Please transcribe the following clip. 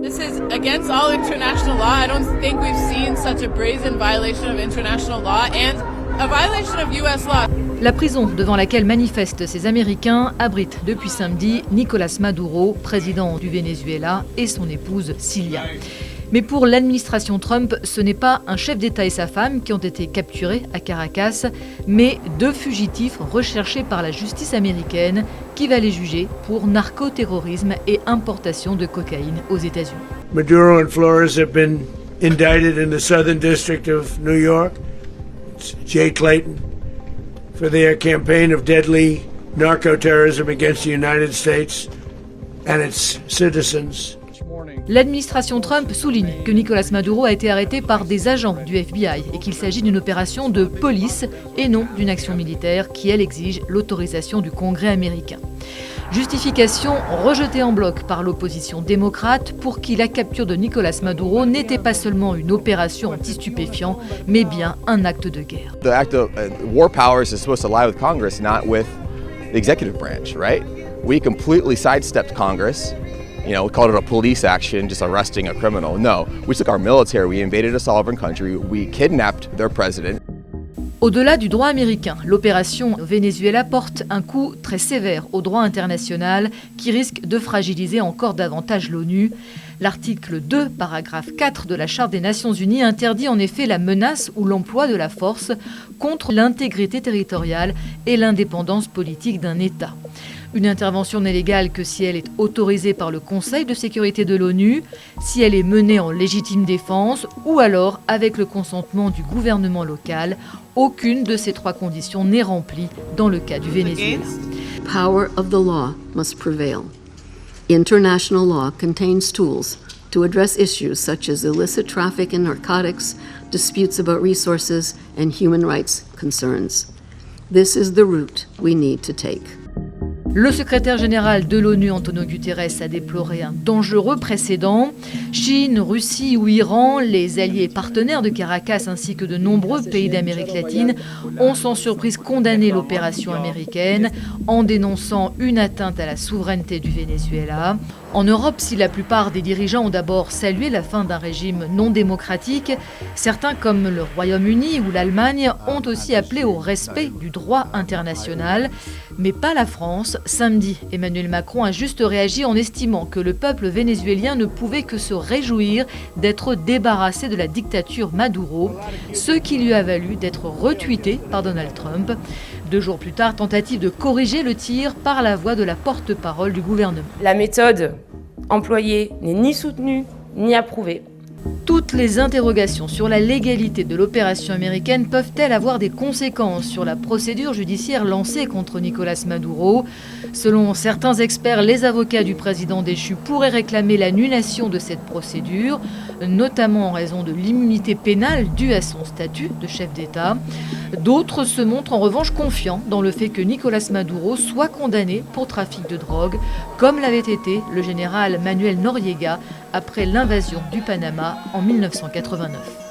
This is against all international law. I don't think we've seen such a brazen violation of international law and a violation of US law. La prison devant laquelle manifestent ces Américains abrite depuis samedi Nicolás Maduro, président du Venezuela, et son épouse Cilia. Mais pour l'administration Trump, ce n'est pas un chef d'État et sa femme qui ont été capturés à Caracas, mais deux fugitifs recherchés par la justice américaine qui va les juger pour narcoterrorisme et importation de cocaïne aux États-Unis. Maduro and Flores have been indicted in the Southern District of New York. It's Jay Clayton for their campaign of deadly narco-terrorism against the United States and its citizens. L'administration Trump souligne que Nicolás Maduro a été arrêté par des agents du FBI et qu'il s'agit d'une opération de police et non d'une action militaire qui, elle, exige l'autorisation du Congrès américain. Justification rejetée en bloc par l'opposition démocrate pour qui la capture de Nicolás Maduro n'était pas seulement une opération anti-stupéfiants, mais bien un acte de guerre. The act of war powers is supposed to lie with Congress, not with the executive branch, right? We completely sidestepped Congress. You know, we called it a police action, just arresting a criminal. No, we took our military, we invaded a sovereign country, we kidnapped their president. Au-delà du droit américain, l'opération au Venezuela porte un coup très sévère au droit international qui risque de fragiliser encore davantage l'ONU. L'article 2, paragraphe 4 de la Charte des Nations Unies interdit en effet la menace ou l'emploi de la force contre l'intégrité territoriale et l'indépendance politique d'un État. Une intervention n'est légale que si elle est autorisée par le Conseil de sécurité de l'ONU, si elle est menée en légitime défense ou alors avec le consentement du gouvernement local. Aucune de ces trois conditions n'est remplie dans le cas du Venezuela. Power of the law must prevail. International law contains tools to address issues such as illicit traffic in narcotics, disputes about resources, and human rights concerns. This is the route we need to take. Le secrétaire général de l'ONU, Antonio Guterres, a déploré un dangereux précédent. Chine, Russie ou Iran, les alliés et partenaires de Caracas ainsi que de nombreux pays d'Amérique latine ont sans surprise condamné l'opération américaine en dénonçant une atteinte à la souveraineté du Venezuela. En Europe, si la plupart des dirigeants ont d'abord salué la fin d'un régime non démocratique, certains comme le Royaume-Uni ou l'Allemagne ont aussi appelé au respect du droit international, mais pas la France. Samedi, Emmanuel Macron a juste réagi en estimant que le peuple vénézuélien ne pouvait que se réjouir d'être débarrassé de la dictature Maduro, ce qui lui a valu d'être retweeté par Donald Trump. 2 jours plus tard, tentative de corriger le tir par la voix de la porte-parole du gouvernement. La méthode employée n'est ni soutenue ni approuvée. Toutes les interrogations sur la légalité de l'opération américaine peuvent-elles avoir des conséquences sur la procédure judiciaire lancée contre Nicolás Maduro ? Selon certains experts, les avocats du président déchu pourraient réclamer l'annulation de cette procédure, notamment en raison de l'immunité pénale due à son statut de chef d'État. D'autres se montrent en revanche confiants dans le fait que Nicolás Maduro soit condamné pour trafic de drogue, comme l'avait été le général Manuel Noriega après l'invasion du Panama en 1989.